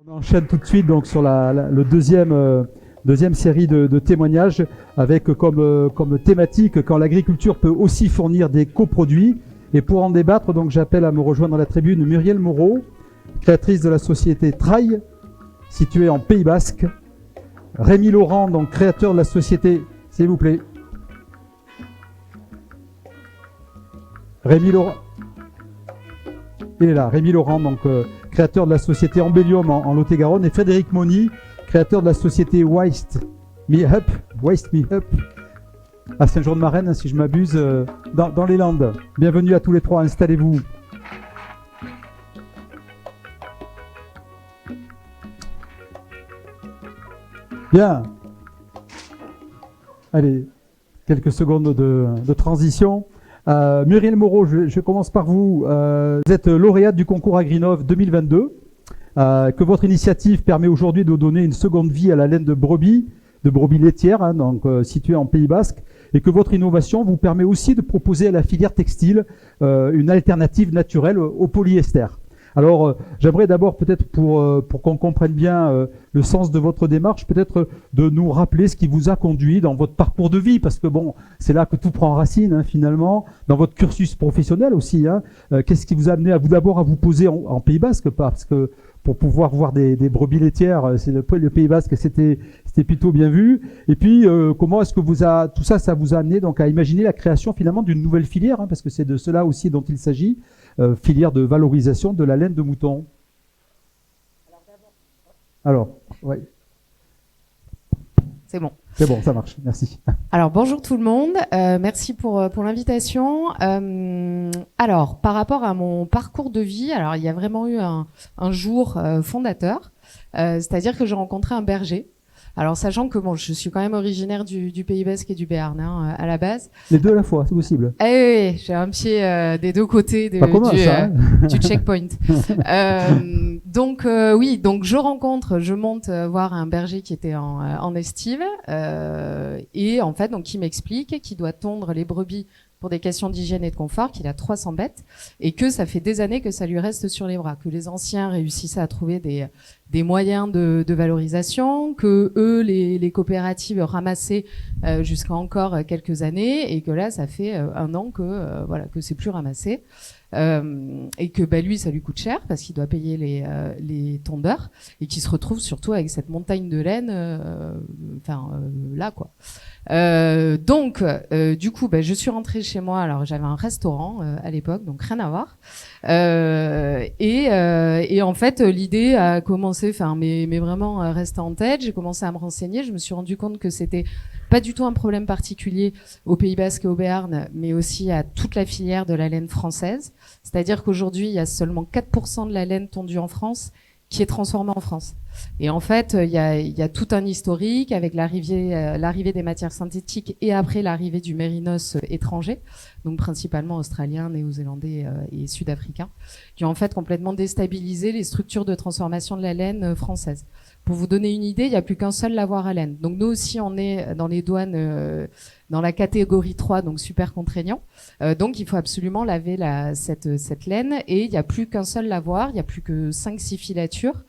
On enchaîne tout de suite donc sur le deuxième série de témoignages avec comme thématique quand l'agriculture peut aussi fournir des coproduits. Et pour en débattre, donc j'appelle à me rejoindre dans la tribune Muriel Moreau, créatrice de la société Trail, située en Pays Basque. Rémi Laurent, donc créateur de la société, s'il vous plaît. Rémi Laurent. Il est là, Rémi Laurent, donc créateur de la société Embellium en Lot-et-Garonne, et Frédéric Moni, créateur de la société Waste Me Up, à Saint-Jean-de-Marennes, si je m'abuse, dans les Landes. Bienvenue à tous les trois, installez-vous. Bien. Allez, quelques secondes de transition. Muriel Moreau, je commence par vous. Vous êtes lauréate du concours Agrinov 2022, que votre initiative permet aujourd'hui de donner une seconde vie à la laine de brebis laitières, hein, donc située en Pays Basque, et que votre innovation vous permet aussi de proposer à la filière textile une alternative naturelle au polyester. Alors, j'aimerais d'abord peut-être pour qu'on comprenne bien le sens de votre démarche, peut-être de nous rappeler ce qui vous a conduit dans votre parcours de vie, parce que bon, c'est là que tout prend racine hein, finalement, dans votre cursus professionnel aussi. Hein, qu'est-ce qui vous a amené à vous d'abord à vous poser en Pays Basque, parce que pour pouvoir voir des brebis laitières, c'est le Pays Basque, c'était plutôt bien vu. Et puis, comment est-ce que tout ça, ça vous a amené donc à imaginer la création finalement d'une nouvelle filière, hein, parce que c'est de cela aussi dont il s'agit. Filière de valorisation de la laine de mouton. Alors, oui. C'est bon. C'est bon, ça marche. Merci. Alors, bonjour tout le monde. Merci pour l'invitation. Alors, par rapport à mon parcours de vie, alors il y a vraiment eu un jour fondateur. C'est-à-dire que j'ai rencontré un berger. Alors, sachant que bon, je suis quand même originaire du Pays Basque et du Béarn hein, à la base. Les deux à la fois, c'est possible. Oui, j'ai un pied des deux côtés du checkpoint. Donc je monte voir un berger qui était en estive et en fait donc il m'explique qu'il doit tondre les brebis pour des questions d'hygiène et de confort, qu'il a 300 bêtes et que ça fait des années que ça lui reste sur les bras, que les anciens réussissaient à trouver des moyens de valorisation, que eux, les coopératives ramassaient jusqu'à encore quelques années et que là, ça fait un an que c'est plus ramassé. Et que lui ça lui coûte cher parce qu'il doit payer les tondeurs et qu'il se retrouve surtout avec cette montagne de laine là quoi. Du coup je suis rentrée chez moi. Alors j'avais un restaurant à l'époque, donc rien à voir, et en fait l'idée a commencé mais vraiment resté en tête. J'ai commencé à me renseigner, je me suis rendu compte que c'était pas du tout un problème particulier au Pays Basque et au Béarn, mais aussi à toute la filière de la laine française. C'est-à-dire qu'aujourd'hui, il y a seulement 4% de la laine tondue en France qui est transformée en France. Et en fait, il y a tout un historique avec l'arrivée des matières synthétiques et après l'arrivée du mérinos étranger, donc principalement australien, néo-zélandais et sud-africain, qui ont en fait complètement déstabilisé les structures de transformation de la laine française. Pour vous donner une idée, il n'y a plus qu'un seul lavoir à laine. Donc nous aussi, on est dans les douanes dans la catégorie 3, donc super contraignant. Donc il faut absolument laver cette laine et il n'y a plus qu'un seul lavoir, il n'y a plus que 5-6 filatures,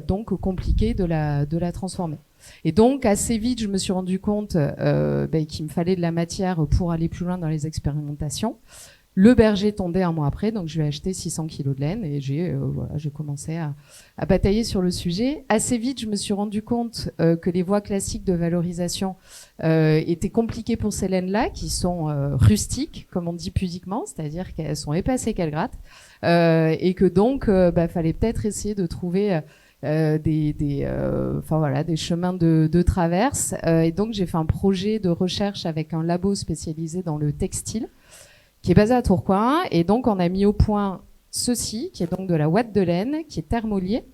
donc compliqué de la transformer. Et donc assez vite, je me suis rendu compte qu'il me fallait de la matière pour aller plus loin dans les expérimentations. Le berger tondait un mois après, donc je lui ai acheté 600 kilos de laine et j'ai commencé à batailler sur le sujet. Assez vite, je me suis rendu compte que les voies classiques de valorisation étaient compliquées pour ces laines-là, qui sont rustiques, comme on dit pudiquement, c'est-à-dire qu'elles sont épaisses et qu'elles grattent, et que donc fallait peut-être essayer de trouver des chemins de traverse. Et donc j'ai fait un projet de recherche avec un labo spécialisé dans le textile, qui est basé à Tourcoing, et donc on a mis au point ceci, qui est donc de la ouate de laine, qui est thermoliée,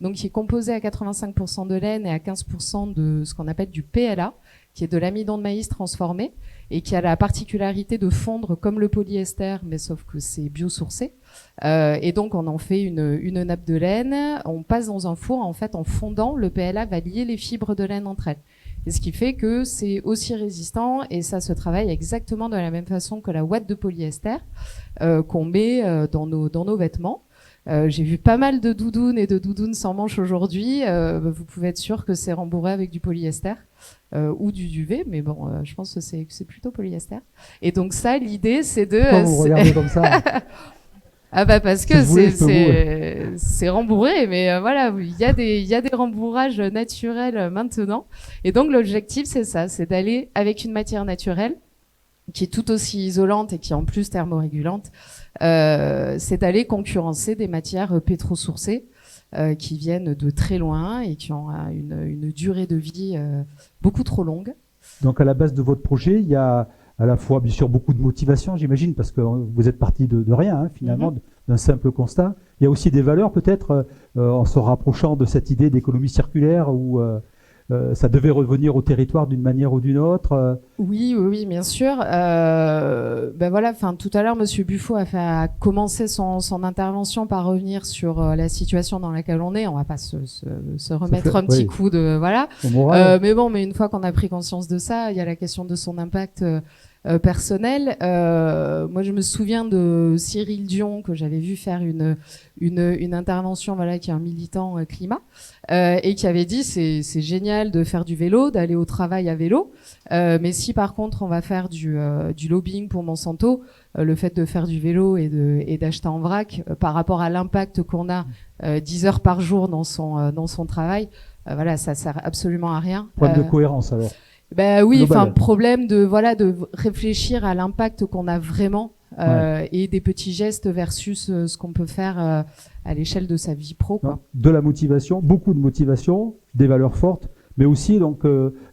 donc qui est composé à 85% de laine et à 15% de ce qu'on appelle du PLA, qui est de l'amidon de maïs transformé, et qui a la particularité de fondre comme le polyester, mais sauf que c'est biosourcé. Et donc on en fait une nappe de laine, on passe dans un four, en fait en fondant, le PLA va lier les fibres de laine entre elles. Et ce qui fait que c'est aussi résistant et ça se travaille exactement de la même façon que la ouate de polyester qu'on met dans nos vêtements. J'ai vu pas mal de doudounes et de doudounes sans manches aujourd'hui. Vous pouvez être sûr que c'est rembourré avec du polyester ou du duvet, mais bon, je pense que c'est plutôt polyester. Et donc ça, l'idée, c'est de... Pourquoi vous regardez comme ça? Ah bah parce que Si c'est rembourré, mais voilà, il y a des rembourrages naturels maintenant. Et donc l'objectif, c'est ça, c'est d'aller avec une matière naturelle qui est tout aussi isolante et qui est en plus thermorégulante, c'est d'aller concurrencer des matières pétrosourcées qui viennent de très loin et qui ont une durée de vie beaucoup trop longue. Donc à la base de votre projet, il y a à la fois bien sûr beaucoup de motivation, j'imagine, parce que vous êtes parti de rien, hein, finalement, d'un simple constat. Il y a aussi des valeurs peut-être en se rapprochant de cette idée d'économie circulaire où ça devait revenir au territoire d'une manière ou d'une autre. Oui, bien sûr. Ben voilà, enfin tout à l'heure, Monsieur Buffo a commencé son intervention par revenir sur la situation dans laquelle on est. On va pas se remettre un petit coup de voilà. Mais bon, mais une fois qu'on a pris conscience de ça, il y a la question de son impact personnel. Moi, je me souviens de Cyril Dion que j'avais vu faire une intervention, voilà, qui est un militant climat et qui avait dit c'est génial de faire du vélo, d'aller au travail à vélo, mais si par contre on va faire du lobbying pour Monsanto, le fait de faire du vélo et d'acheter en vrac par rapport à l'impact qu'on a 10 heures par jour dans son travail, voilà, ça sert absolument à rien. Problème de cohérence alors. Ben oui, enfin problème de réfléchir à l'impact qu'on a vraiment et des petits gestes versus ce qu'on peut faire à l'échelle de sa vie pro, quoi. De la motivation, beaucoup de motivation, des valeurs fortes, mais aussi donc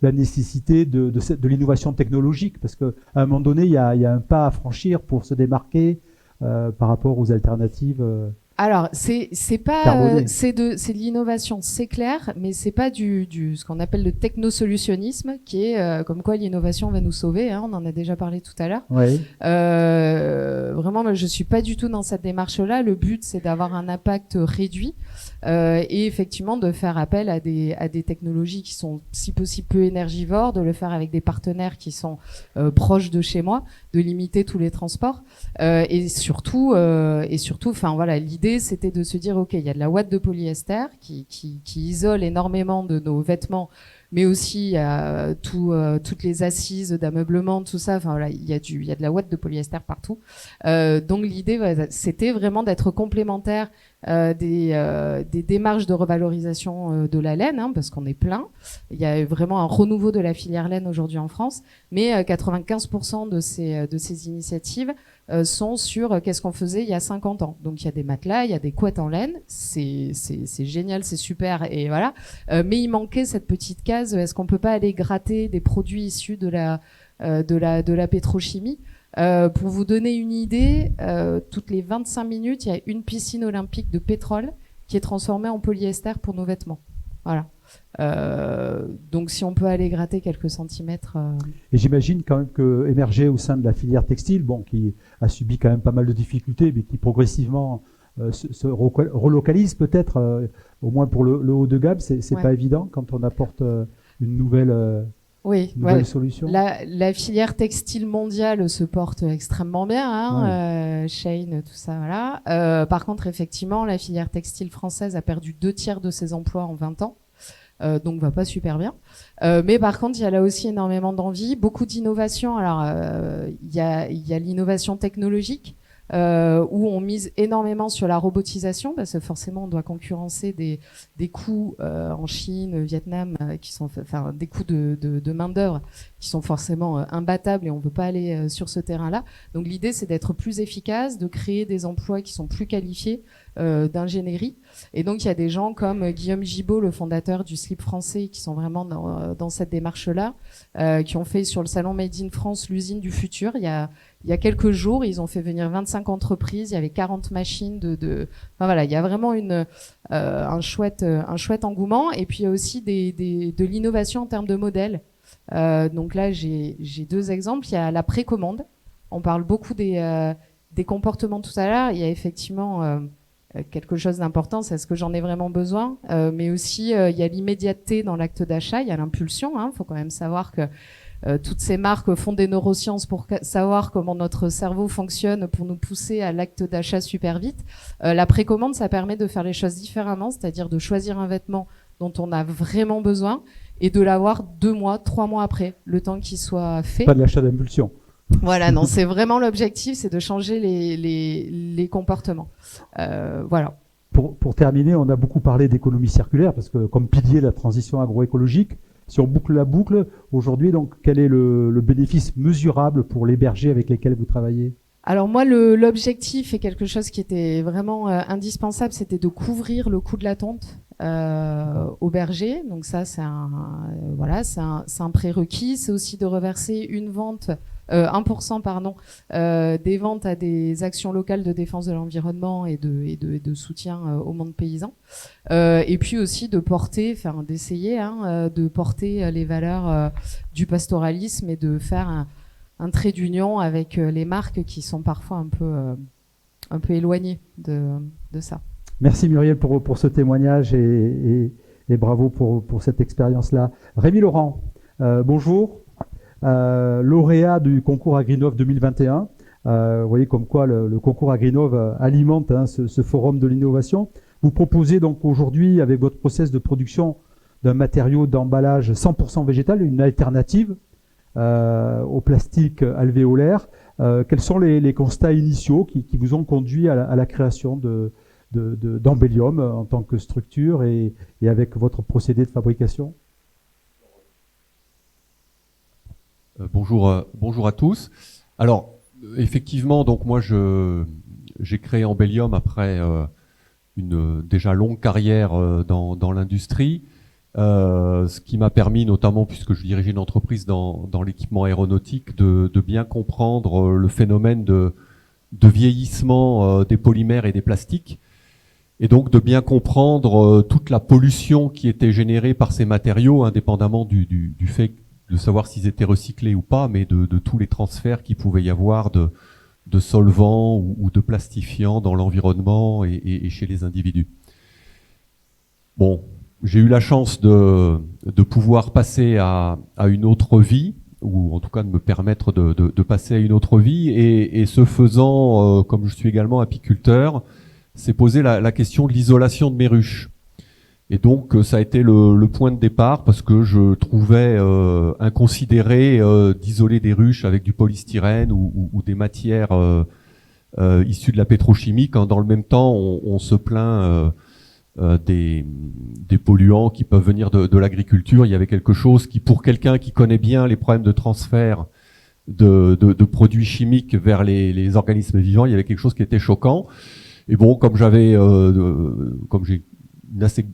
la nécessité de l'innovation technologique, parce que à un moment donné il y a un pas à franchir pour se démarquer par rapport aux alternatives. Alors c'est pas c'est de l'innovation, c'est clair, mais c'est pas du ce qu'on appelle le technosolutionnisme, qui est comme quoi l'innovation va nous sauver, hein, on en a déjà parlé tout à l'heure. Oui. Vraiment, moi, je suis pas du tout dans cette démarche-là. Le but, c'est d'avoir un impact réduit et effectivement de faire appel à des technologies qui sont si possible peu énergivores, de le faire avec des partenaires qui sont proches de chez moi, de limiter tous les transports et surtout, enfin voilà, l'idée c'était de se dire ok, il y a de la ouate de polyester qui isole énormément de nos vêtements, mais aussi toutes les assises d'ameublement, tout ça. Enfin voilà, il y a de la ouate de polyester partout. Donc l'idée, c'était vraiment d'être complémentaire des démarches de revalorisation de la laine, hein, parce qu'on est plein. Il y a vraiment un renouveau de la filière laine aujourd'hui en France, mais 95% de ces initiatives sont sur qu'est-ce qu'on faisait il y a 50 ans. Donc il y a des matelas, il y a des couettes en laine, c'est génial, c'est super, et voilà. Mais il manquait cette petite case. Est-ce qu'on peut pas aller gratter des produits issus de la pétrochimie? Pour vous donner une idée, toutes les 25 minutes, il y a une piscine olympique de pétrole qui est transformée en polyester pour nos vêtements. Voilà. Donc si on peut aller gratter quelques centimètres. Et j'imagine quand même que émerger au sein de la filière textile, bon, qui a subi quand même pas mal de difficultés, mais qui progressivement se relocalise peut-être, au moins pour le haut de gamme, c'est pas évident quand on apporte une nouvelle solution. La filière textile mondiale se porte extrêmement bien, hein, Shein, tout ça, voilà. Par contre, effectivement, la filière textile française a perdu 2/3 de ses emplois en 20 ans. Donc va pas super bien. Mais par contre, il y a là aussi énormément d'envie, beaucoup d'innovation. Alors, il y a l'innovation technologique, où on mise énormément sur la robotisation, parce que forcément on doit concurrencer des coûts en Chine, Vietnam, qui sont, enfin, des coûts de main d'œuvre qui sont forcément imbattables, et on veut pas aller sur ce terrain-là. Donc l'idée, c'est d'être plus efficace, de créer des emplois qui sont plus qualifiés, d'ingénierie. Et donc il y a des gens comme Guillaume Gibault, le fondateur du slip français, qui sont vraiment dans cette démarche-là, qui ont fait sur le salon Made in France l'usine du futur. Il y a quelques jours, ils ont fait venir 25 entreprises, il y avait 40 machines enfin voilà, il y a vraiment un chouette engouement. Et puis il y a aussi de l'innovation en termes de modèles. Donc là, j'ai 2 exemples. Il y a la précommande. On parle beaucoup des comportements tout à l'heure. Il y a effectivement quelque chose d'important, c'est est-ce que j'en ai vraiment besoin, mais aussi il y a l'immédiateté dans l'acte d'achat, il y a l'impulsion, hein. Faut quand même savoir que toutes ces marques font des neurosciences pour savoir comment notre cerveau fonctionne, pour nous pousser à l'acte d'achat super vite. La précommande, ça permet de faire les choses différemment, c'est-à-dire de choisir un vêtement dont on a vraiment besoin et de l'avoir 2 mois, 3 mois après, le temps qu'il soit fait. Pas de l'achat d'impulsion. Voilà, non, c'est vraiment l'objectif, c'est de changer les comportements. Voilà. Pour terminer, on a beaucoup parlé d'économie circulaire, parce que comme pilier de la transition agroécologique, si on boucle la boucle, aujourd'hui, donc, quel est le bénéfice mesurable pour les bergers avec lesquels vous travaillez ? Alors moi, l'objectif est quelque chose qui était vraiment indispensable, c'était de couvrir le coût de la tonte aux bergers. Donc ça, c'est un prérequis. C'est aussi de reverser 1% des ventes à des actions locales de défense de l'environnement et de soutien au monde paysan. Et puis aussi de porter, d'essayer de porter les valeurs du pastoralisme et de faire un trait d'union avec les marques qui sont parfois un peu éloignées de ça. Merci Muriel pour ce témoignage et bravo pour cette expérience-là. Rémi Laurent, bonjour. Lauréat du concours Agrinov 2021. Vous voyez comme quoi le concours Agrinov alimente ce forum de l'innovation. Vous proposez donc aujourd'hui, avec votre process de production d'un matériau d'emballage 100% végétal, une alternative au plastique alvéolaire. Quels sont les constats initiaux qui vous ont conduit à la création d'Embellium en tant que structure et avec votre procédé de fabrication ? Bonjour à tous. Alors effectivement, donc moi j'ai créé Embellium après une déjà longue carrière dans l'industrie, ce qui m'a permis notamment, puisque je dirigeais une entreprise dans l'équipement aéronautique, de bien comprendre le phénomène de vieillissement des polymères et des plastiques, et donc de bien comprendre toute la pollution qui était générée par ces matériaux, indépendamment du fait de savoir s'ils étaient recyclés ou pas, mais de tous les transferts qu'il pouvait y avoir de solvants ou de plastifiants dans l'environnement et chez les individus. Bon, j'ai eu la chance de pouvoir passer à une autre vie, ou en tout cas de me permettre de passer à une autre vie, et ce faisant, comme je suis également apiculteur, s'est posé la question de l'isolation de mes ruches. Et donc ça a été le point de départ, parce que je trouvais inconsidéré d'isoler des ruches avec du polystyrène ou des matières issues de la pétrochimie, quand dans le même temps on se plaint des polluants qui peuvent venir de l'agriculture. Il y avait quelque chose qui, pour quelqu'un qui connaît bien les problèmes de transfert de produits chimiques vers les organismes vivants, il y avait quelque chose qui était choquant. Et bon, comme j'ai une assez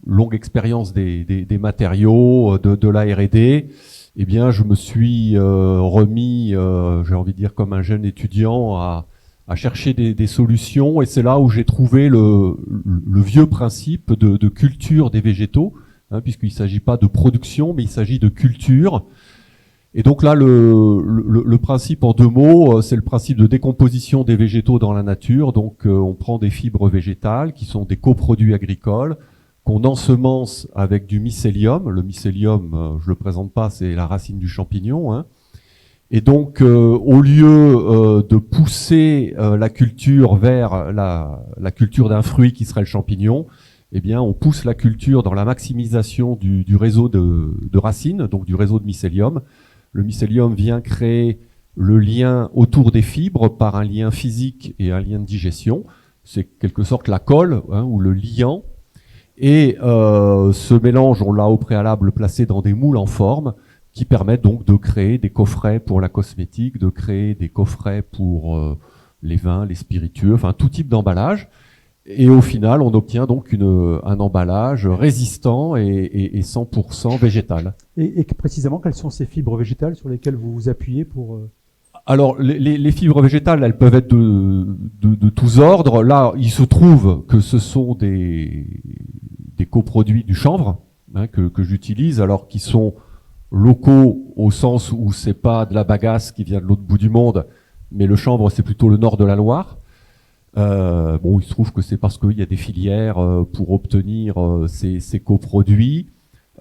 longue expérience des matériaux, de la R&D, eh bien, je me suis remis, j'ai envie de dire comme un jeune étudiant, à chercher des solutions, et c'est là où j'ai trouvé le vieux principe de culture des végétaux, puisqu'il ne s'agit pas de production, mais il s'agit de culture. Et donc là, le principe en 2 mots, c'est le principe de décomposition des végétaux dans la nature. Donc on prend des fibres végétales qui sont des coproduits agricoles, qu'on ensemence avec du mycélium. Le mycélium, je le présente pas, c'est la racine du champignon. Et donc, au lieu de pousser la culture vers la culture d'un fruit qui serait le champignon, eh bien, on pousse la culture dans la maximisation du réseau de racines, donc du réseau de mycélium. Le mycélium vient créer le lien autour des fibres par un lien physique et un lien de digestion. C'est quelque sorte la colle, ou le liant. Et ce mélange, on l'a au préalable placé dans des moules en forme qui permettent donc de créer des coffrets pour la cosmétique, de créer des coffrets pour les vins, les spiritueux, enfin tout type d'emballage. Et au final, on obtient donc un emballage résistant et 100% végétal. Et précisément, quelles sont ces fibres végétales sur lesquelles vous vous appuyez pour... Alors, les fibres végétales, elles peuvent être de tous ordres. Là, il se trouve que ce sont des coproduits du chanvre que j'utilise, alors qui sont locaux au sens où c'est pas de la bagasse qui vient de l'autre bout du monde, mais le chanvre, c'est plutôt le nord de la Loire. Bon, il se trouve que c'est parce qu'il y a des filières pour obtenir ces coproduits.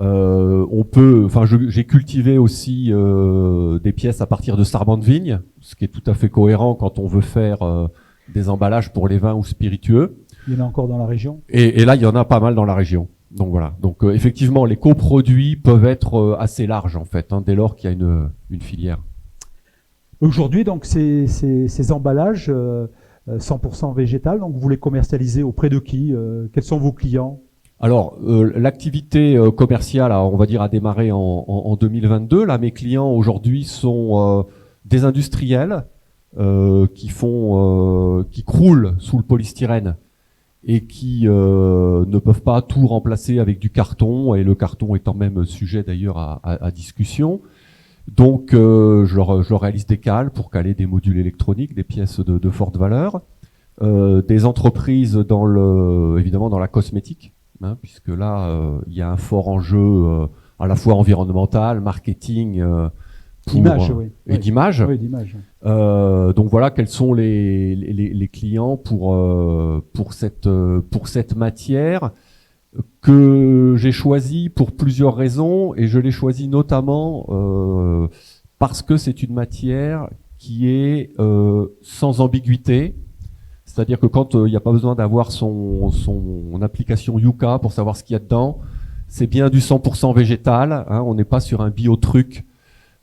J'ai cultivé aussi des pièces à partir de sarment de vigne, ce qui est tout à fait cohérent quand on veut faire des emballages pour les vins ou spiritueux. Il y en a encore dans la région? Et là, il y en a pas mal dans la région. Donc voilà. Donc effectivement, les coproduits peuvent être assez larges en fait, hein, dès lors qu'il y a une filière. Aujourd'hui, donc, ces emballages 100% végétal, donc vous les commercialisez auprès de qui? Quels sont vos clients? Alors, l'activité commerciale, on va dire, a démarré en 2022. Là, mes clients aujourd'hui sont des industriels qui croulent sous le polystyrène et qui ne peuvent pas tout remplacer avec du carton, et le carton étant même sujet d'ailleurs à discussion. Donc, je leur réalise des cales pour caler des modules électroniques, des pièces de forte valeur, des entreprises évidemment dans la cosmétique, hein, puisque là, il y a un fort enjeu à la fois environnemental, marketing, d'image, oui. Et d'image. Oui, d'image. Donc voilà, quels sont les clients pour cette matière que j'ai choisi pour plusieurs raisons, et je l'ai choisi notamment parce que c'est une matière qui est sans ambiguïté. C'est-à-dire que quand il n'y a pas besoin d'avoir son application Yuka pour savoir ce qu'il y a dedans, c'est bien du 100% végétal, hein, on n'est pas sur un biotruc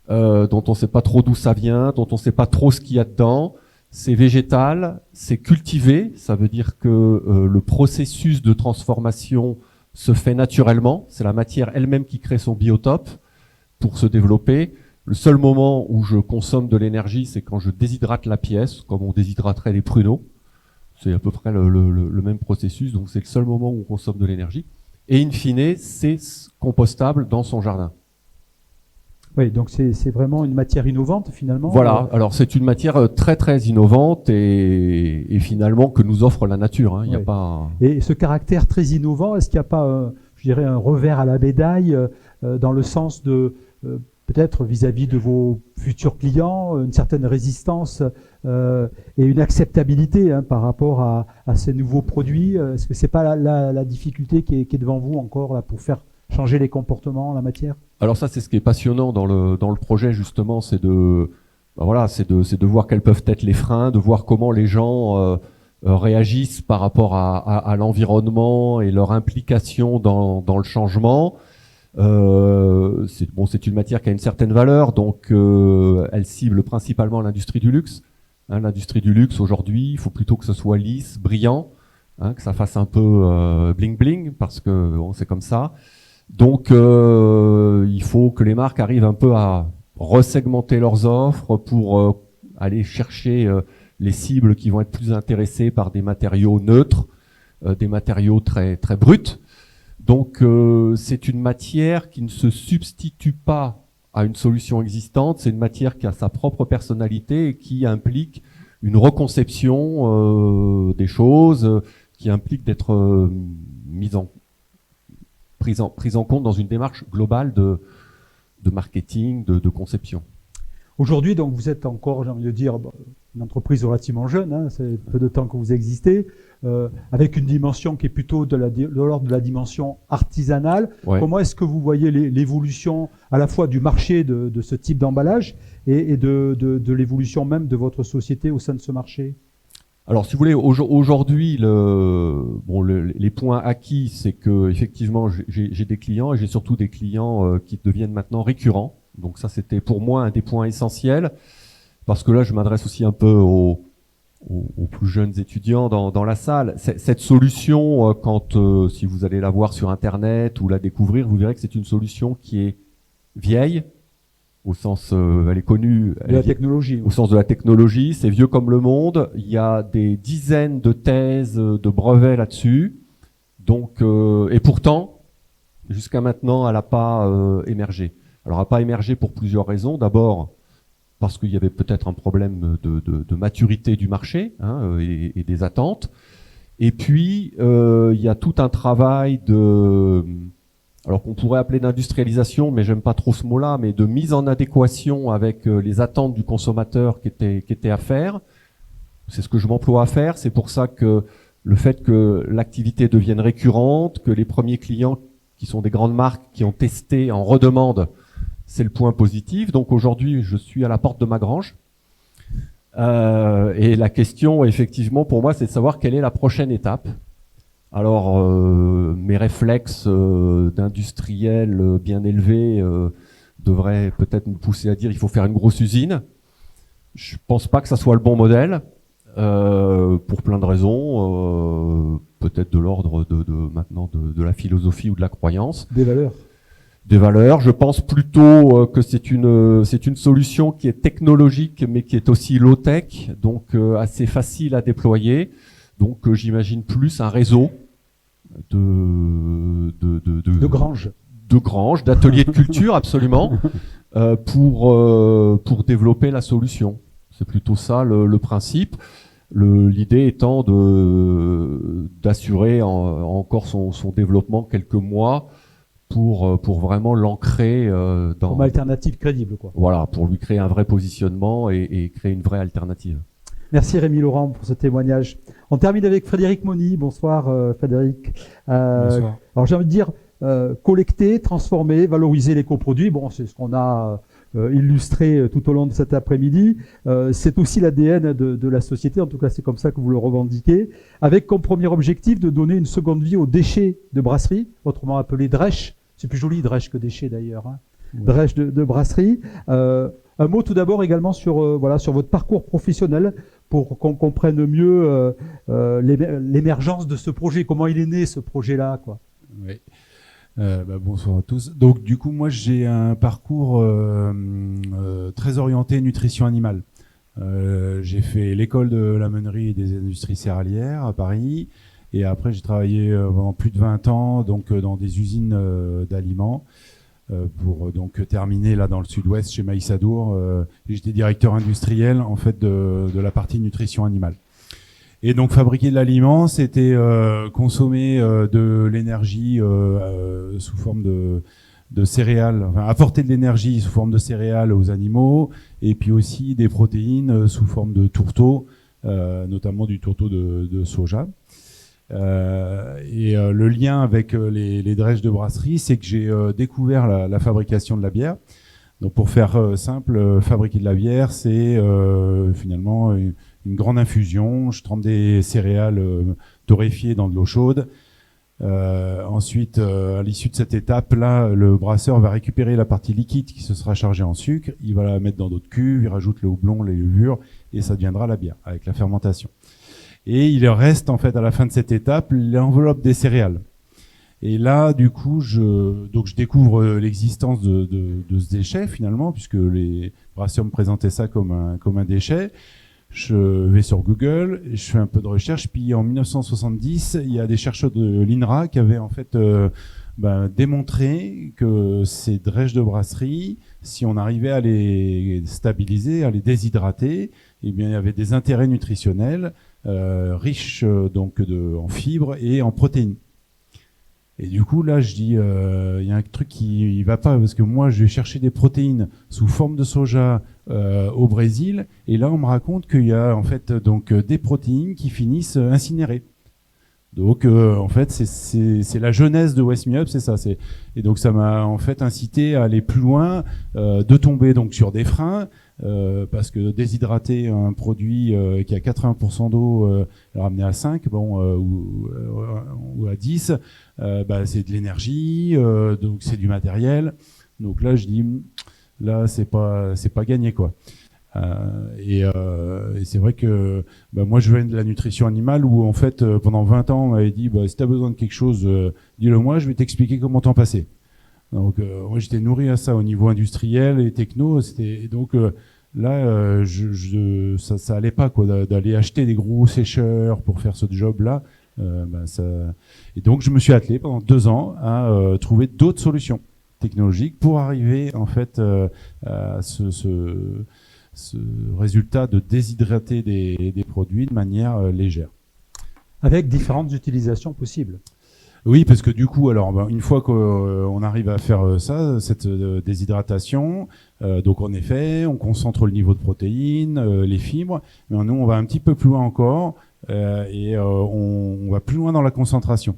dont on ne sait pas trop d'où ça vient, dont on ne sait pas trop ce qu'il y a dedans. C'est végétal, c'est cultivé, ça veut dire que le processus de transformation se fait naturellement, c'est la matière elle-même qui crée son biotope pour se développer. Le seul moment où je consomme de l'énergie, c'est quand je déshydrate la pièce, comme on déshydraterait les pruneaux. C'est à peu près le même processus, donc c'est le seul moment où on consomme de l'énergie. Et in fine, c'est compostable dans son jardin. Oui, donc c'est vraiment une matière innovante finalement. Voilà, alors c'est une matière très très innovante et finalement que nous offre la nature. Hein. Il y a pas... Et ce caractère très innovant, est-ce qu'il n'y a pas, je dirais, un revers à la médaille dans le sens de peut-être vis-à-vis de vos futurs clients, une certaine résistance et une acceptabilité par rapport à ces nouveaux produits? Est-ce que c'est pas la difficulté qui est devant vous encore là, pour faire changer les comportements en la matière? Alors ça, c'est ce qui est passionnant dans le projet justement, c'est de voir quels peuvent être les freins, de voir comment les gens réagissent par rapport à l'environnement et leur implication dans le changement. C'est une matière qui a une certaine valeur, donc elle cible principalement l'industrie du luxe. Hein, l'industrie du luxe aujourd'hui, il faut plutôt que ce soit lisse, brillant, hein, que ça fasse un peu bling bling, parce que bon, c'est comme ça. Donc il faut que les marques arrivent un peu à resegmenter leurs offres pour aller chercher les cibles qui vont être plus intéressées par des matériaux neutres, des matériaux très très bruts. Donc c'est une matière qui ne se substitue pas à une solution existante, c'est une matière qui a sa propre personnalité et qui implique une reconception des choses, qui implique d'être prise en compte dans une démarche globale de marketing, de conception. Aujourd'hui, donc, vous êtes encore, j'ai envie de dire, une entreprise relativement jeune, hein, c'est peu de temps que vous existez, avec une dimension qui est plutôt de l'ordre de la dimension artisanale. Ouais. Comment est-ce que vous voyez l'évolution à la fois du marché de ce type d'emballage et de l'évolution même de votre société au sein de ce marché? Alors, si vous voulez, aujourd'hui, les points acquis, c'est que effectivement, j'ai des clients et j'ai surtout des clients qui deviennent maintenant récurrents. Donc ça, c'était pour moi un des points essentiels, parce que là, je m'adresse aussi un peu aux plus jeunes étudiants dans la salle. Cette solution, si vous allez la voir sur Internet ou la découvrir, vous verrez que c'est une solution qui est vieille, au sens, elle est connue. De la technologie. Au sens de la technologie, c'est vieux comme le monde. Il y a des dizaines de thèses, de brevets là-dessus. Donc, et pourtant, jusqu'à maintenant, elle n'a pas émergé. Alors, elle n'a pas émergé pour plusieurs raisons. D'abord, parce qu'il y avait peut-être un problème de maturité du marché, hein, et des attentes. Et puis, il y a tout un travail alors qu'on pourrait appeler d'industrialisation, mais j'aime pas trop ce mot-là, mais de mise en adéquation avec les attentes du consommateur qui était à faire. C'est ce que je m'emploie à faire. C'est pour ça que le fait que l'activité devienne récurrente, que les premiers clients qui sont des grandes marques qui ont testé en redemande, c'est le point positif. Donc aujourd'hui, je suis à la porte de ma grange. Et la question, effectivement, pour moi, c'est de savoir quelle est la prochaine étape. Alors, mes réflexes d'industriel bien élevés devraient peut-être me pousser à dire il faut faire une grosse usine. Je pense pas que ça soit le bon modèle, pour plein de raisons, peut-être de l'ordre maintenant de la philosophie ou de la croyance. Des valeurs. Des valeurs. Je pense plutôt que c'est une solution qui est technologique, mais qui est aussi low-tech, donc assez facile à déployer. Donc j'imagine plus un réseau de granges, d'ateliers de culture, absolument, pour développer la solution. C'est plutôt ça le principe. L'idée étant d'assurer encore son développement quelques mois pour vraiment l'ancrer dans comme alternative crédible, quoi. Voilà, pour lui créer un vrai positionnement et créer une vraie alternative. Merci Rémi Laurent pour ce témoignage. On termine avec Frédéric Moni. Bonsoir Frédéric. Bonsoir. Alors j'ai envie de dire collecter, transformer, valoriser les coproduits. Bon, c'est ce qu'on a illustré tout au long de cet après-midi. C'est aussi l'ADN de la société, en tout cas c'est comme ça que vous le revendiquez, avec comme premier objectif de donner une seconde vie aux déchets de brasserie, autrement appelés drèches. C'est plus joli drèche que déchets d'ailleurs. Hein. Ouais. Drèches de brasserie. Un mot tout d'abord également sur sur votre parcours professionnel pour qu'on comprenne mieux l'émergence de ce projet. Comment il est né ce projet-là, quoi. Oui. Bonsoir à tous. Donc du coup, moi j'ai un parcours très orienté nutrition animale. J'ai fait l'école de la meunerie et des industries céréalières à Paris, et après j'ai travaillé pendant plus de 20 ans donc dans des usines d'aliments. Pour donc terminer là dans le sud-ouest chez Maïsadour, j'étais directeur industriel en fait de la partie nutrition animale. Et donc fabriquer de l'aliment, c'était consommer de l'énergie sous forme de céréales, enfin apporter de l'énergie sous forme de céréales aux animaux, et puis aussi des protéines sous forme de tourteaux, notamment du tourteau de soja. Le lien avec les drèches de brasserie, c'est que j'ai découvert la fabrication de la bière. Donc pour faire simple, fabriquer de la bière, c'est finalement une grande infusion. Je trempe des céréales torréfiées dans de l'eau chaude. Ensuite, à l'issue de cette étape-là, le brasseur va récupérer la partie liquide qui se sera chargée en sucre. Il va la mettre dans d'autres cuves, il rajoute le houblon, les levures, et ça deviendra la bière avec la fermentation. Et il reste en fait à la fin de cette étape l'enveloppe des céréales. Et là, du coup, je découvre l'existence de ce déchet finalement, puisque les brasseurs me présentaient ça comme un déchet. Je vais sur Google, je fais un peu de recherche, puis en 1970, il y a des chercheurs de l'INRA qui avaient en fait démontré que ces drèches de brasserie, si on arrivait à les stabiliser, à les déshydrater, eh bien il y avait des intérêts nutritionnels riches donc en fibres et en protéines. Et du coup là je dis il y a un truc qui va pas, parce que moi je vais chercher des protéines sous forme de soja au Brésil, et là on me raconte qu'il y a en fait donc des protéines qui finissent incinérées. Donc en fait c'est la jeunesse de West Me Up, c'est ça. Et donc ça m'a en fait incité à aller plus loin, de tomber donc sur des freins, parce que déshydrater un produit qui a 80% d'eau, le ramener à 5 ou à 10, c'est de l'énergie, donc c'est du matériel. Donc là je dis là c'est pas gagné quoi. Et c'est vrai que moi je viens de la nutrition animale où en fait pendant 20 ans on m'avait dit si tu as besoin de quelque chose, dis-le moi, je vais t'expliquer comment t'en passer. Donc moi j'étais nourri à ça au niveau industriel et techno, et donc là ça allait pas quoi d'aller acheter des gros sécheurs pour faire ce job là. Et donc je me suis attelé pendant 2 ans à trouver d'autres solutions technologiques pour arriver en fait à ce résultat de déshydrater des produits de manière légère. Avec différentes utilisations possibles. Oui, parce que du coup, alors une fois qu'on arrive à faire ça, cette déshydratation, donc en effet, on concentre le niveau de protéines, les fibres, mais nous on va un petit peu plus loin encore et on va plus loin dans la concentration.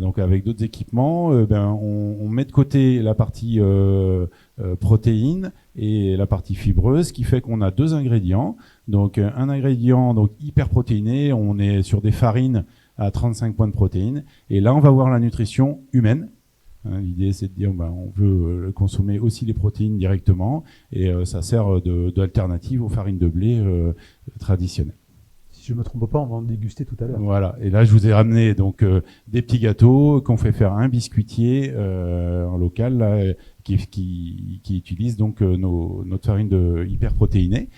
donc avec d'autres équipements, on met de côté la partie protéine et la partie fibreuse, ce qui fait qu'on a deux ingrédients. Donc un ingrédient donc hyper protéiné, on est sur des farines à 35 points de protéines, et là on va voir la nutrition humaine. L'idée, c'est de dire, on veut consommer aussi les protéines directement, et ça sert d'alternative aux farines de blé traditionnelles. Si je me trompe pas, on va en déguster tout à l'heure. Voilà. Et là, je vous ai ramené donc des petits gâteaux qu'on fait faire à un biscuitier en local là, qui utilise donc notre farine hyper protéinée.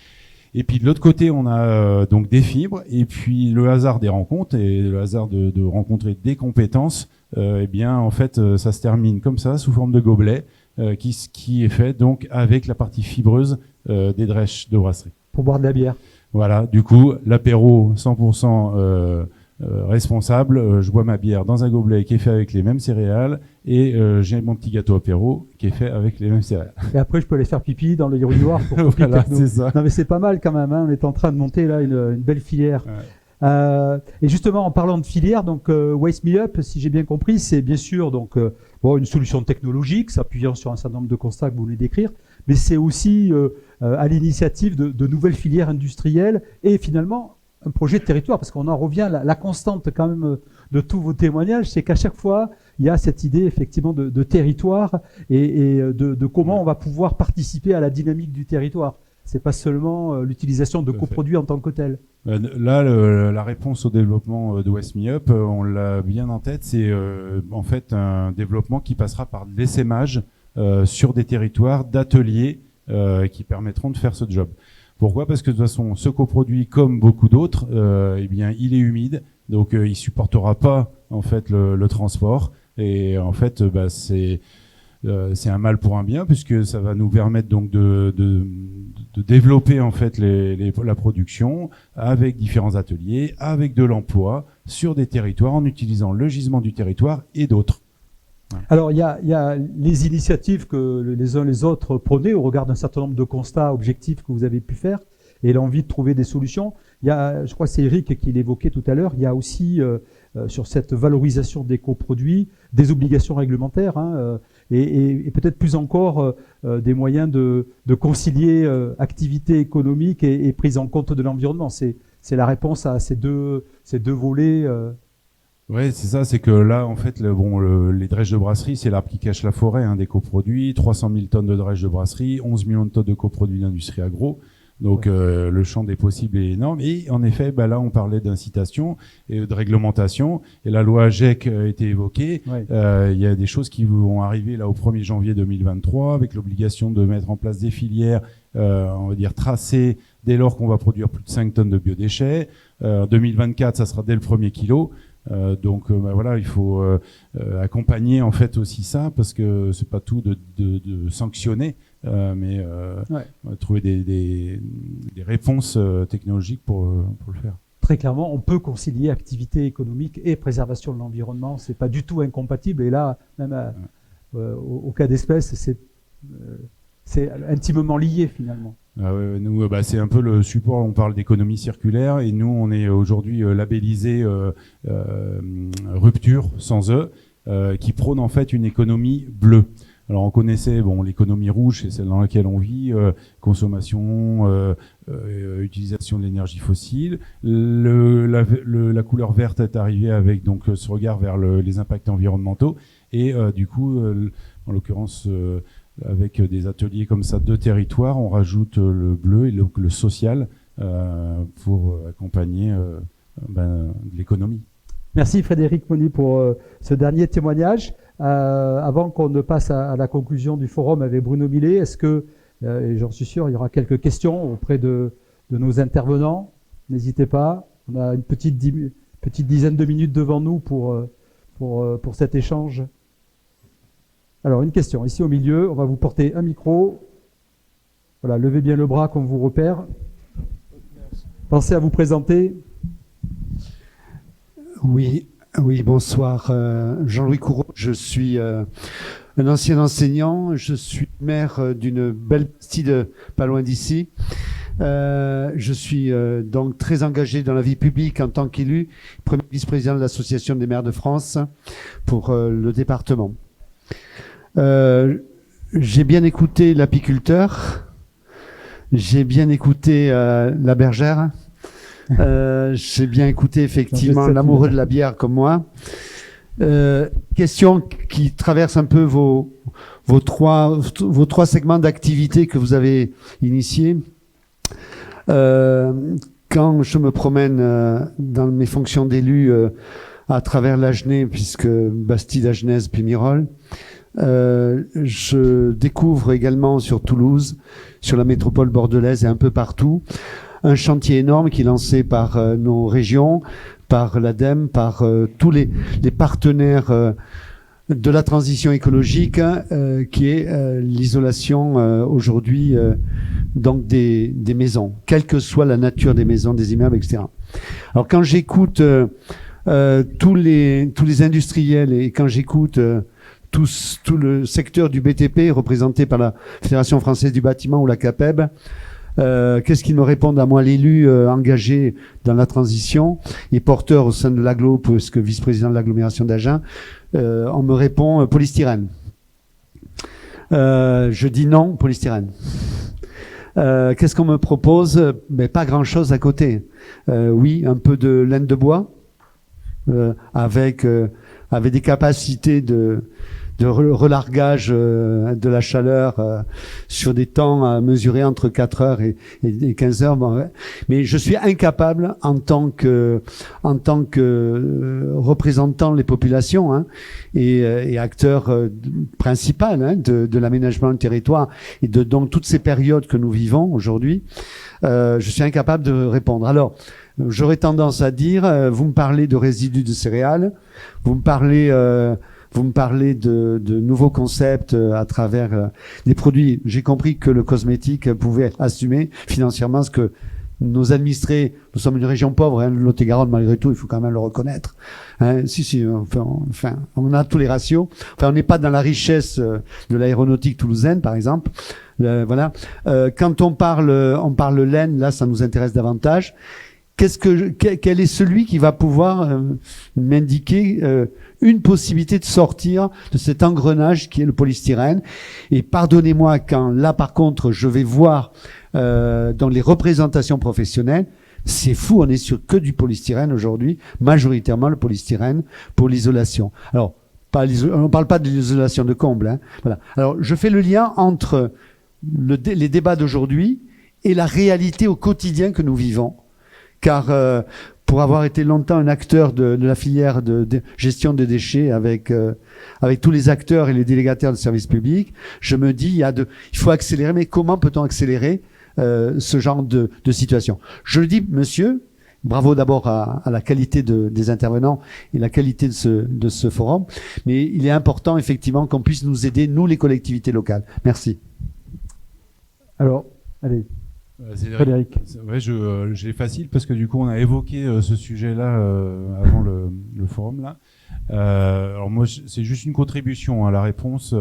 Et puis de l'autre côté, on a donc des fibres, et puis le hasard des rencontres et le hasard de rencontrer des compétences. Eh bien, en fait, ça se termine comme ça, sous forme de gobelet, qui est fait donc avec la partie fibreuse des drèches de brasserie. Pour boire de la bière. Voilà, du coup, l'apéro 100% responsable. Je bois ma bière dans un gobelet qui est fait avec les mêmes céréales, et j'ai mon petit gâteau apéro qui est fait avec les mêmes céréales. Et après, je peux aller faire pipi dans le urinoir pour couper Voilà, le techno. c'est ça. Non, mais c'est pas mal quand même. Hein. On est en train de monter là une belle filière. Ouais. Et justement, en parlant de filière, donc Waste Me Up, si j'ai bien compris, c'est bien sûr donc une solution technologique, s'appuyant sur un certain nombre de constats que vous venez d'écrire, mais c'est aussi à l'initiative de nouvelles filières industrielles et finalement un projet de territoire, parce qu'on en revient, la constante quand même de tous vos témoignages, c'est qu'à chaque fois, il y a cette idée effectivement de territoire et de comment on va pouvoir participer à la dynamique du territoire. C'est pas seulement l'utilisation de coproduits en tant que tel. Là, la réponse au développement de Waste Me Up, on l'a bien en tête, c'est en fait un développement qui passera par l'essaimage sur des territoires d'ateliers qui permettront de faire ce job. Pourquoi ? Parce que de toute façon, ce coproduit, comme beaucoup d'autres, eh bien, il est humide, donc il supportera pas en fait le transport, et en fait, c'est un mal pour un bien, puisque ça va nous permettre donc de développer en fait la production avec différents ateliers, avec de l'emploi sur des territoires en utilisant le gisement du territoire et d'autres. Alors, il y a les initiatives que les uns les autres prenaient au regard d'un certain nombre de constats objectifs que vous avez pu faire et l'envie de trouver des solutions. Il y a, je crois que c'est Eric qui l'évoquait tout à l'heure, il y a aussi sur cette valorisation des coproduits des obligations réglementaires et peut-être plus encore des moyens de concilier activité économique et prise en compte de l'environnement. C'est la réponse à ces deux volets. Ouais, c'est ça, c'est que là, en fait, les drèches de brasserie, c'est l'arbre qui cache la forêt des coproduits, 300 000 tonnes de drèches de brasserie, 11 millions de tonnes de coproduits d'industrie agro. Donc, le champ des possibles est énorme. Et en effet, là, on parlait d'incitation et de réglementation. Et la loi AGEC a été évoquée. Ouais. Il y a des choses qui vont arriver là au 1er janvier 2023, avec l'obligation de mettre en place des filières, on va dire, tracées dès lors qu'on va produire plus de 5 tonnes de biodéchets. 2024, ça sera dès le premier kilo. Donc voilà, il faut accompagner en fait aussi ça, parce que c'est pas tout de sanctionner, mais trouver des réponses technologiques pour le faire. Très clairement, on peut concilier activité économique et préservation de l'environnement. C'est pas du tout incompatible. Et là, même au cas d'espèce, c'est intimement lié finalement. Ah ouais, nous, c'est un peu le support. On parle d'économie circulaire, et nous, on est aujourd'hui labellisé Rupture sans E, qui prône en fait une économie bleue. Alors on connaissait l'économie rouge, c'est celle dans laquelle on vit, consommation, utilisation de l'énergie fossile. La couleur verte est arrivée avec donc ce regard vers les impacts environnementaux, et du coup, en l'occurrence, avec des ateliers comme ça de territoire, on rajoute le bleu et le social pour accompagner l'économie. Merci Frédéric Moni pour ce dernier témoignage. Avant qu'on ne passe à la conclusion du forum avec Bruno Millet, est-ce que, et j'en suis sûr, il y aura quelques questions auprès de nos intervenants? N'hésitez pas, on a une petite dizaine de minutes devant nous pour cet échange. Alors, une question, ici au milieu, on va vous porter un micro. Voilà, levez bien le bras qu'on vous repère. Pensez à vous présenter. Oui, bonsoir. Jean-Louis Courreau, je suis un ancien enseignant, je suis maire d'une belle petite pas loin d'ici. Je suis donc très engagé dans la vie publique en tant qu'élu, premier vice-président de l'Association des maires de France pour le département. J'ai bien écouté l'apiculteur, j'ai bien écouté la bergère, j'ai bien écouté effectivement l'amoureux de la bière comme moi. Question qui traverse un peu vos trois segments d'activité que vous avez initiés. Quand je me promène dans mes fonctions d'élu à travers l'Agenais, puisque Bastide, Agenèse, puis Mirol, je découvre également sur Toulouse, sur la métropole bordelaise et un peu partout, un chantier énorme qui est lancé par nos régions, par l'ADEME, par tous les partenaires de la transition écologique, qui est l'isolation aujourd'hui donc des maisons, quelle que soit la nature des maisons, des immeubles, etc. Alors quand j'écoute tous les industriels et quand j'écoute tout le secteur du BTP représenté par la Fédération française du bâtiment ou la CAPEB, qu'est-ce qu'ils me répondent à moi, l'élu engagé dans la transition et porteur au sein de l'agglo, puisque vice-président de l'agglomération d'Agen, on me répond polystyrène. Je dis non, polystyrène. Qu'est-ce qu'on me propose? Mais pas grand-chose à côté. Oui, un peu de laine de bois, avec des capacités de relargage de la chaleur sur des temps mesurés entre 4 heures et 15 heures. Bon, ouais. Mais je suis incapable en tant que représentant les populations et acteur principal de l'aménagement du territoire et de donc toutes ces périodes que nous vivons aujourd'hui, je suis incapable de répondre. Alors, j'aurais tendance à dire, vous me parlez de résidus de céréales, vous me parlez de nouveaux concepts à travers des produits. J'ai compris que le cosmétique pouvait assumer financièrement ce que nos administrés, nous sommes une région pauvre, le Lot-et-Garonne malgré tout, il faut quand même le reconnaître. Enfin, on a tous les ratios. Enfin, on n'est pas dans la richesse de l'aéronautique toulousaine, par exemple. Voilà. Quand on parle laine, là, ça nous intéresse davantage. Quel est celui qui va pouvoir m'indiquer une possibilité de sortir de cet engrenage qui est le polystyrène? Et pardonnez-moi quand là par contre je vais voir dans les représentations professionnelles, c'est fou, on est sur que du polystyrène aujourd'hui, majoritairement le polystyrène pour l'isolation. Alors on ne parle pas de l'isolation de comble, voilà. Alors je fais le lien entre les débats d'aujourd'hui et la réalité au quotidien que nous vivons. Car pour avoir été longtemps un acteur de la filière de gestion des déchets avec tous les acteurs et les délégataires de services publics, je me dis il faut accélérer. Mais comment peut-on accélérer ce genre de situation? Je le dis, monsieur, bravo d'abord à la qualité des intervenants et la qualité de ce forum, mais il est important effectivement qu'on puisse nous aider, nous les collectivités locales. Merci. Alors, allez. Frédéric. Ouais, j'ai facile parce que du coup on a évoqué ce sujet-là avant le forum là. Alors moi c'est juste une contribution à la réponse,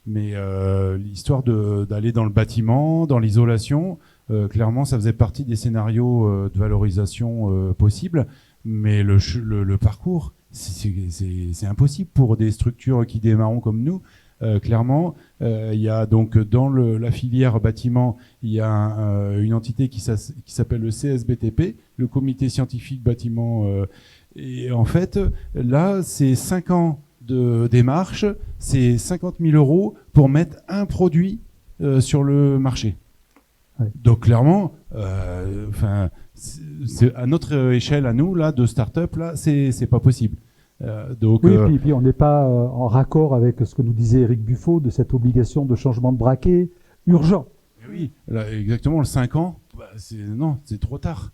mais l'histoire d'aller dans le bâtiment, dans l'isolation, clairement ça faisait partie des scénarios de valorisation possibles, mais le parcours c'est impossible pour des structures qui démarrent comme nous. Clairement, il y a donc dans la filière bâtiment, il y a une entité qui s'appelle le CSBTP, le Comité Scientifique Bâtiment. Et en fait, là, c'est 5 ans de démarche, c'est 50 000 € pour mettre un produit sur le marché. Ouais. Donc clairement, c'est à notre échelle, à nous là, de start-up, là, c'est pas possible. Donc, oui, puis on n'est pas en raccord avec ce que nous disait Éric Buffot de cette obligation de changement de braquet urgent. Oui, là, exactement, le 5 ans, c'est trop tard.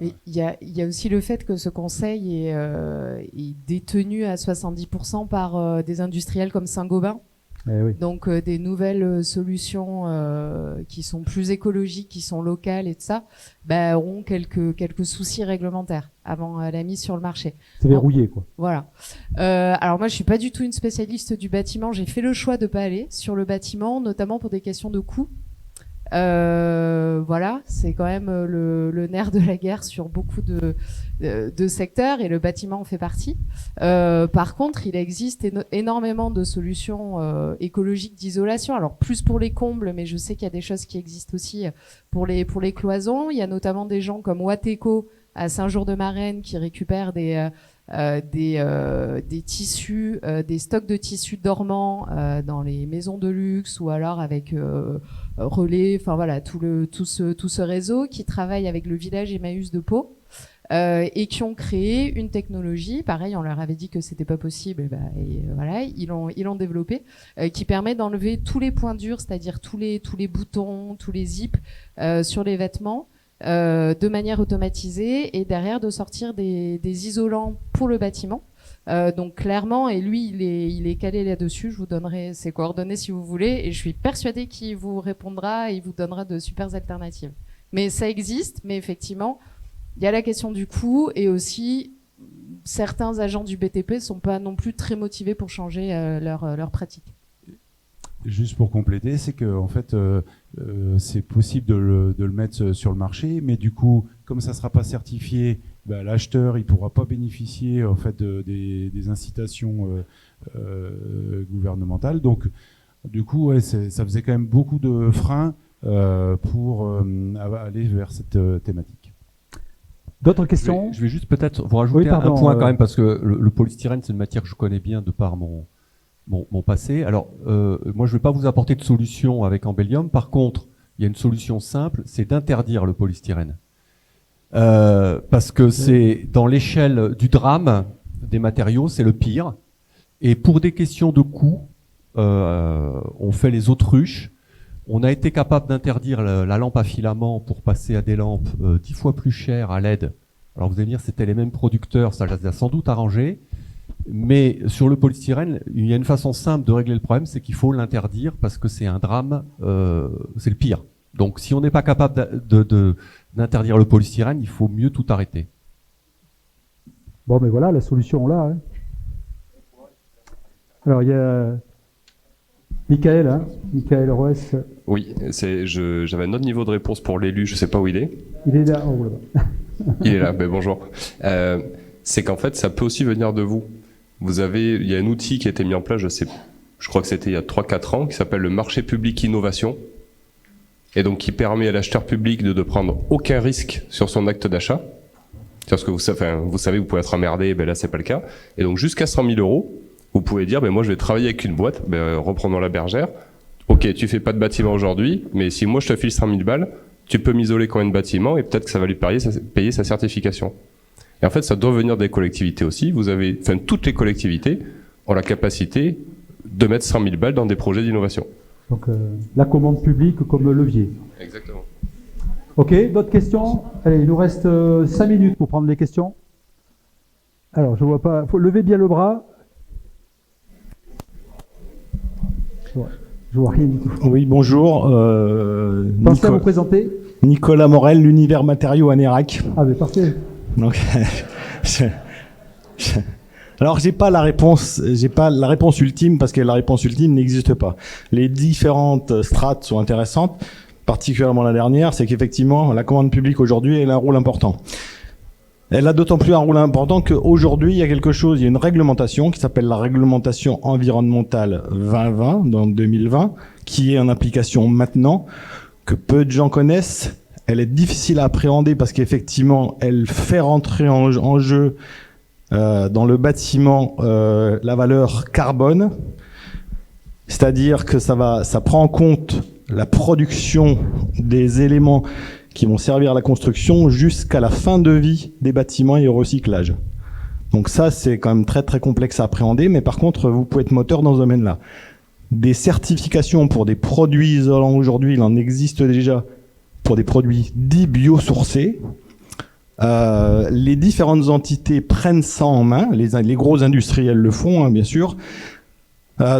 Il y a aussi le fait que ce conseil est détenu à 70% par des industriels comme Saint-Gobain. Oui. Donc des nouvelles solutions qui sont plus écologiques, qui sont locales et tout ça, auront quelques soucis réglementaires avant la mise sur le marché. C'est verrouillé, quoi. Voilà. Alors moi, je suis pas du tout une spécialiste du bâtiment. J'ai fait le choix de pas aller sur le bâtiment, notamment pour des questions de coût. Voilà, c'est quand même le nerf de la guerre sur beaucoup de secteurs et le bâtiment en fait partie. Par contre, il existe énormément de solutions écologiques d'isolation. Alors plus pour les combles, mais je sais qu'il y a des choses qui existent aussi pour les cloisons. Il y a notamment des gens comme Wateco à Saint-Jean-de-Marennes qui récupèrent des tissus, des stocks de tissus dormants dans les maisons de luxe ou alors avec Relais, enfin voilà, tout ce réseau qui travaille avec le village Emmaüs de Pau et qui ont créé une technologie, pareil, on leur avait dit que c'était pas possible, et voilà, ils l'ont développé, qui permet d'enlever tous les points durs, c'est-à-dire tous les boutons, tous les zips sur les vêtements. De manière automatisée et derrière de sortir des isolants pour le bâtiment. Donc clairement, et lui il est calé là-dessus, je vous donnerai ses coordonnées si vous voulez et je suis persuadée qu'il vous répondra et il vous donnera de super alternatives. Mais ça existe, mais effectivement, il y a la question du coût et aussi certains agents du BTP sont pas non plus très motivés pour changer leur pratique. Juste pour compléter, c'est que en fait, c'est possible de le mettre sur le marché, mais du coup, comme ça sera pas certifié, l'acheteur il pourra pas bénéficier en fait des incitations gouvernementales. Donc, du coup, ouais, ça faisait quand même beaucoup de freins pour aller vers cette thématique. D'autres questions? Je vais juste peut-être vous rajouter un point quand même, parce que le polystyrène, c'est une matière que je connais bien de par mon passé. Alors, moi, je ne vais pas vous apporter de solution avec Embellium. Par contre, il y a une solution simple, c'est d'interdire le polystyrène. Parce que c'est, dans l'échelle du drame des matériaux, c'est le pire. Et pour des questions de coût, on fait les autruches. On a été capable d'interdire la lampe à filament pour passer à des lampes 10 fois plus chères à LED. Alors vous allez me dire, c'était les mêmes producteurs, ça les a sans doute arrangés. Mais sur le polystyrène, il y a une façon simple de régler le problème, c'est qu'il faut l'interdire parce que c'est un drame, c'est le pire. Donc si on n'est pas capable d'interdire le polystyrène, il faut mieux tout arrêter. Bon, mais voilà, la solution là. Hein. Alors il y a Michael Roes. Oui, j'avais un autre niveau de réponse pour l'élu, je ne sais pas où il est. Il est là, oh là-bas. Il est là, ben bonjour. C'est qu'en fait, ça peut aussi venir de vous. Il y a un outil qui a été mis en place, je crois que c'était il y a 3-4 ans, qui s'appelle le marché public innovation, et donc qui permet à l'acheteur public de prendre aucun risque sur son acte d'achat. Parce que vous savez, vous pouvez être emmerdé, là c'est pas le cas. Et donc jusqu'à 100 000 €, vous pouvez dire, moi je vais travailler avec une boîte, reprenons la bergère. Ok, tu fais pas de bâtiment aujourd'hui, mais si moi je te file 100 000 balles, tu peux m'isoler combien de bâtiments et peut-être que ça va lui payer sa certification. Et en fait, ça doit venir des collectivités aussi. Toutes les collectivités ont la capacité de mettre 100 000 balles dans des projets d'innovation. Donc, la commande publique comme levier. Exactement. Ok, d'autres questions? Allez, il nous reste 5 minutes pour prendre les questions. Alors, je vois pas. Faut lever bien le bras. Je vois rien du tout. Oui, bonjour. Pensez à vous présenter. Nicolas Morel, l'univers matériaux à Nérac. Ah, mais parfait. Donc, alors j'ai pas la réponse ultime parce que la réponse ultime n'existe pas. Les différentes strates sont intéressantes, particulièrement la dernière, c'est qu'effectivement la commande publique aujourd'hui elle a un rôle important. Elle a d'autant plus un rôle important qu'aujourd'hui il y a une réglementation qui s'appelle la réglementation environnementale 2020 dans 2020, qui est en application maintenant, que peu de gens connaissent. Elle est difficile à appréhender parce qu'effectivement, elle fait rentrer en jeu dans le bâtiment la valeur carbone, c'est-à-dire que ça prend en compte la production des éléments qui vont servir à la construction jusqu'à la fin de vie des bâtiments et au recyclage. Donc ça, c'est quand même très très complexe à appréhender, mais par contre, vous pouvez être moteur dans ce domaine-là. Des certifications pour des produits isolants aujourd'hui, il en existe déjà pour des produits dits biosourcés. Les différentes entités prennent ça en main, les gros industriels le font, bien sûr.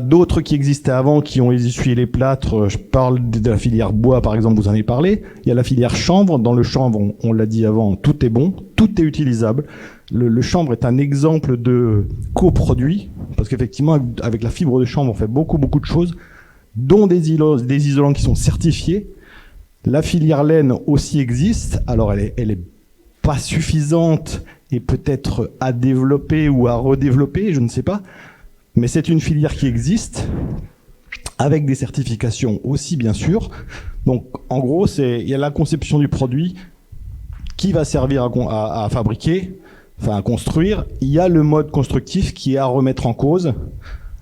D'autres qui existaient avant, qui ont essuyé les plâtres, je parle de la filière bois par exemple, vous en avez parlé. Il y a la filière chanvre. Dans le chanvre, on l'a dit avant, tout est bon, tout est utilisable. Le chanvre est un exemple de coproduit, parce qu'effectivement, avec la fibre de chanvre, on fait beaucoup de choses, dont des isolants qui sont certifiés. La filière laine aussi existe. Alors, elle est pas suffisante et peut-être à développer ou à redévelopper, je ne sais pas. Mais c'est une filière qui existe, avec des certifications aussi, bien sûr. Donc, en gros, il y a la conception du produit qui va servir à fabriquer, enfin à construire. Il y a le mode constructif qui est à remettre en cause.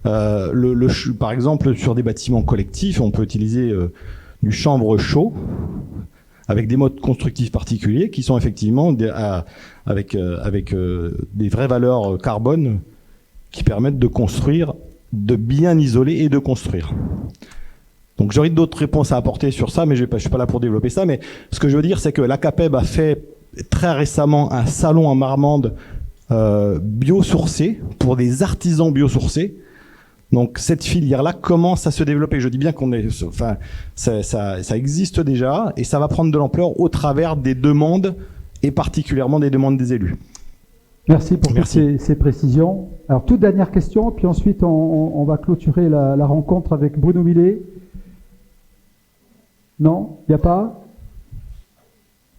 Par exemple, sur des bâtiments collectifs, on peut utiliser du chanvre chaud avec des modes constructifs particuliers qui sont effectivement avec des vraies valeurs carbone qui permettent de construire, de bien isoler et de construire. Donc j'aurais d'autres réponses à apporter sur ça, mais je suis pas là pour développer ça. Mais ce que je veux dire, c'est que l'ACAPEB a fait très récemment un salon en Marmande biosourcé pour des artisans biosourcés. Donc cette filière-là commence à se développer. Je dis bien ça existe déjà et ça va prendre de l'ampleur au travers des demandes et particulièrement des demandes des élus. Merci pour toutes ces précisions. Alors, toute dernière question, puis ensuite on va clôturer la rencontre avec Bruno Millet. Non, il n'y a pas?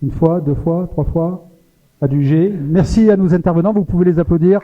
Une fois, deux fois, trois fois? Adjugé. Merci à nos intervenants, vous pouvez les applaudir.